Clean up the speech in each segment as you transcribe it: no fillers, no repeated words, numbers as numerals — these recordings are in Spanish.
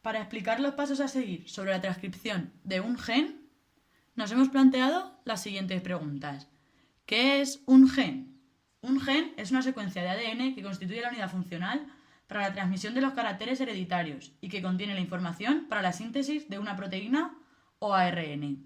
Para explicar los pasos a seguir sobre la transcripción de un gen, nos hemos planteado las siguientes preguntas. ¿Qué es un gen? Un gen es una secuencia de ADN que constituye la unidad funcional para la transmisión de los caracteres hereditarios y que contiene la información para la síntesis de una proteína o ARN.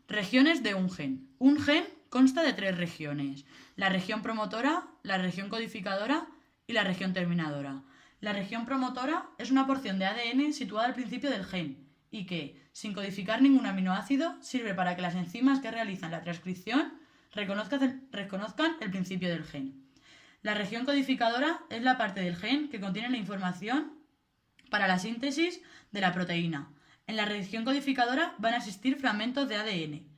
Regiones de un gen. Un gen consta de 3 regiones: la región promotora, la región codificadora y la región terminadora. La región promotora es una porción de ADN situada al principio del gen y que, sin codificar ningún aminoácido, sirve para que las enzimas que realizan la transcripción reconozcan el principio del gen. La región codificadora es la parte del gen que contiene la información para la síntesis de la proteína. En la región codificadora van a existir fragmentos de ADN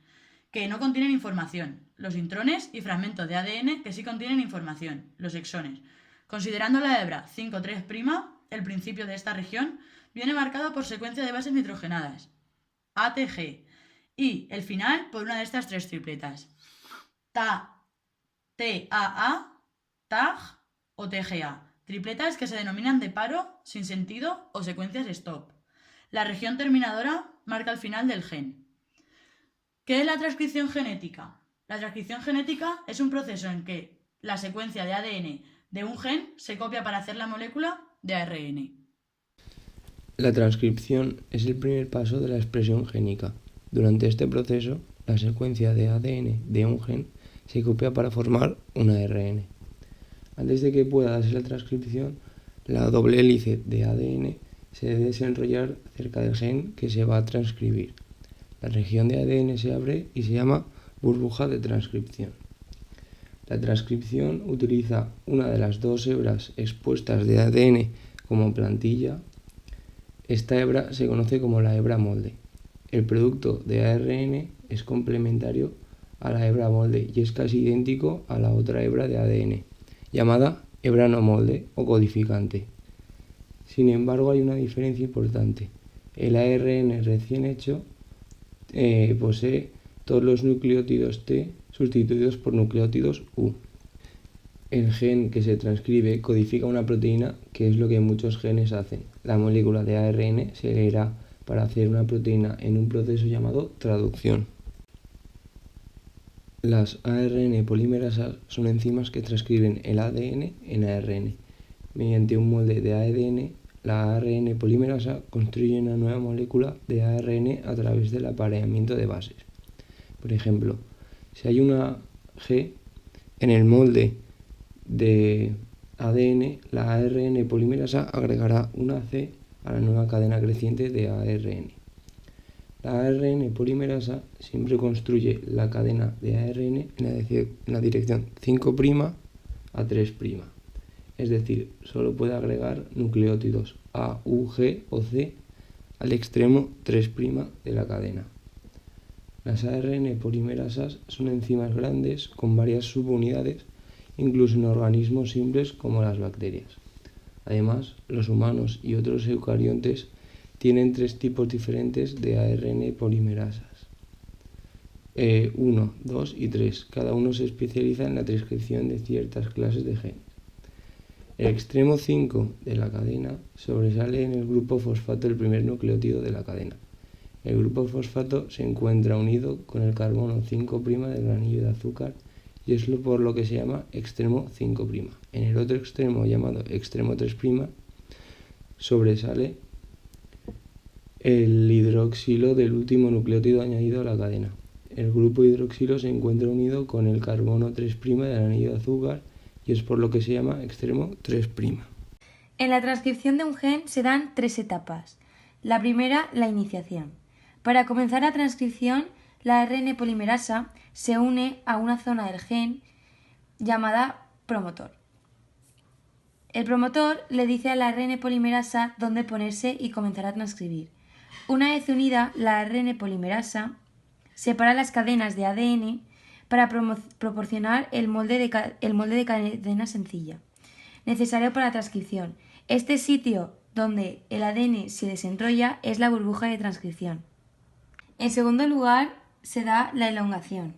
que no contienen información, los intrones, y fragmentos de ADN que sí contienen información, los exones. Considerando la hebra 5'3', el principio de esta región viene marcado por secuencia de bases nitrogenadas, ATG, y el final por una de estas 3 tripletas, TAA, TAG o TGA, tripletas que se denominan de paro, sin sentido o secuencias stop. La región terminadora marca el final del gen. ¿Qué es la transcripción genética? La transcripción genética es un proceso en que la secuencia de ADN de un gen se copia para hacer la molécula de ARN. La transcripción es el primer paso de la expresión génica. Durante este proceso, la secuencia de ADN de un gen se copia para formar un ARN. Antes de que pueda darse la transcripción, la doble hélice de ADN se debe desenrollar cerca del gen que se va a transcribir. La región de ADN se abre y se llama burbuja de transcripción. La transcripción utiliza una de las 2 hebras expuestas de ADN como plantilla. Esta hebra se conoce como la hebra molde. El producto de ARN es complementario a la hebra molde y es casi idéntico a la otra hebra de ADN, llamada hebra no molde o codificante. Sin embargo, hay una diferencia importante. El ARN recién hecho posee todos los nucleótidos T sustituidos por nucleótidos U. El gen que se transcribe codifica una proteína, que es lo que muchos genes hacen. La molécula de ARN se leerá para hacer una proteína en un proceso llamado traducción. Las ARN polimerasas son enzimas que transcriben el ADN en ARN. Mediante un molde de ADN, la ARN polimerasa construye una nueva molécula de ARN a través del apareamiento de bases. Por ejemplo, si hay una G en el molde de ADN, la ARN polimerasa agregará una C a la nueva cadena creciente de ARN. La ARN polimerasa siempre construye la cadena de ARN en la dirección 5' a 3'. Es decir, solo puede agregar nucleótidos A, U, G o C al extremo 3' de la cadena. Las ARN polimerasas son enzimas grandes con varias subunidades, incluso en organismos simples como las bacterias. Además, los humanos y otros eucariontes tienen 3 tipos diferentes de ARN polimerasas. 1, 2 y 3. Cada uno se especializa en la transcripción de ciertas clases de genes. El extremo 5 de la cadena sobresale en el grupo fosfato del primer nucleótido de la cadena. El grupo fosfato se encuentra unido con el carbono 5' del anillo de azúcar y es por lo que se llama extremo 5'. En el otro extremo, llamado extremo 3', sobresale el hidroxilo del último nucleótido añadido a la cadena. El grupo hidroxilo se encuentra unido con el carbono 3' del anillo de azúcar y es por lo que se llama extremo 3'. En la transcripción de un gen se dan 3 etapas. La primera, la iniciación. Para comenzar la transcripción, la ARN polimerasa se une a una zona del gen llamada promotor. El promotor le dice a la ARN polimerasa dónde ponerse y comenzar a transcribir. Una vez unida, la ARN polimerasa separa las cadenas de ADN para proporcionar el molde de cadena sencilla, necesario para la transcripción. Este sitio donde el ADN se desenrolla es la burbuja de transcripción. En segundo lugar, se da la elongación.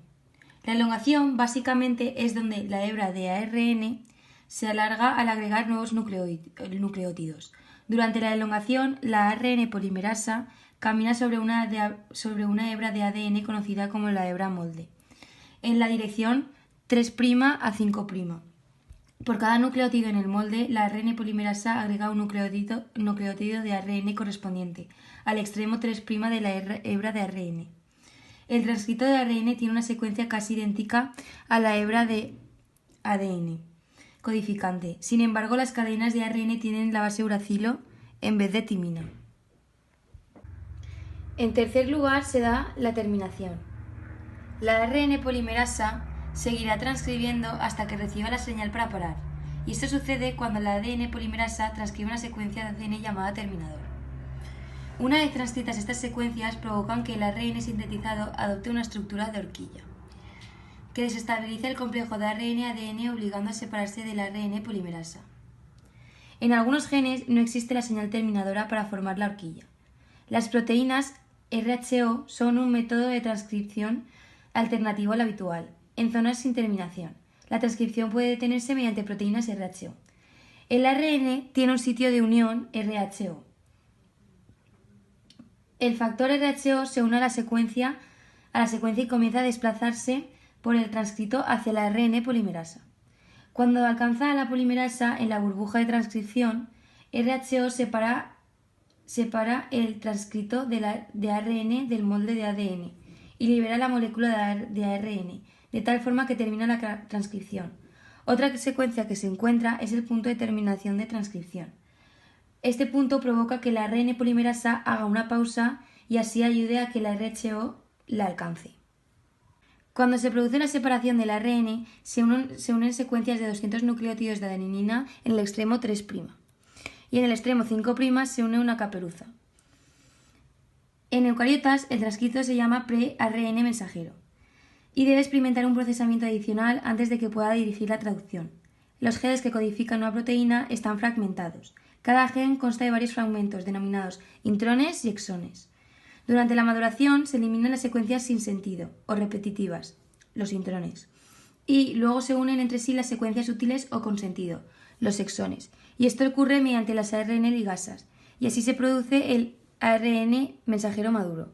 La elongación básicamente es donde la hebra de ARN se alarga al agregar nuevos nucleótidos. Durante la elongación, la ARN polimerasa camina sobre una hebra de ADN conocida como la hebra molde, en la dirección 3' a 5'. Por cada nucleótido en el molde, la ARN polimerasa agrega un nucleótido de ARN correspondiente al extremo 3' de la hebra de ARN. El transcrito de ARN tiene una secuencia casi idéntica a la hebra de ADN codificante. Sin embargo, las cadenas de ARN tienen la base uracilo en vez de timina. En tercer lugar se da la terminación. La ARN polimerasa seguirá transcribiendo hasta que reciba la señal para parar, y esto sucede cuando la ADN polimerasa transcribe una secuencia de ADN llamada terminador. Una vez transcritas estas secuencias provocan que el ARN sintetizado adopte una estructura de horquilla, que desestabiliza el complejo de ARN-ADN obligando a separarse del ARN polimerasa. En algunos genes no existe la señal terminadora para formar la horquilla. Las proteínas RHO son un método de transcripción alternativo al habitual, en zonas sin terminación. La transcripción puede detenerse mediante proteínas RHO. El ARN tiene un sitio de unión RHO. El factor RHO se une a la secuencia y comienza a desplazarse por el transcrito hacia la ARN polimerasa. Cuando alcanza a la polimerasa en la burbuja de transcripción, RHO separa el transcrito de ARN del molde de ADN y libera la molécula de ARN, de tal forma que termina la transcripción. Otra secuencia que se encuentra es el punto de terminación de transcripción. Este punto provoca que la ARN polimerasa haga una pausa y así ayude a que la RHO la alcance. Cuando se produce la separación del ARN, se unen secuencias de 200 nucleótidos de adenina en el extremo 3' y en el extremo 5' se une una caperuza. En eucariotas, el transcrito se llama pre-ARN mensajero y debe experimentar un procesamiento adicional antes de que pueda dirigir la traducción. Los genes que codifican una proteína están fragmentados. Cada gen consta de varios fragmentos denominados intrones y exones. Durante la maduración se eliminan las secuencias sin sentido o repetitivas, los intrones, y luego se unen entre sí las secuencias útiles o con sentido, los exones, y esto ocurre mediante las ARN ligasas, y así se produce el ARN mensajero maduro.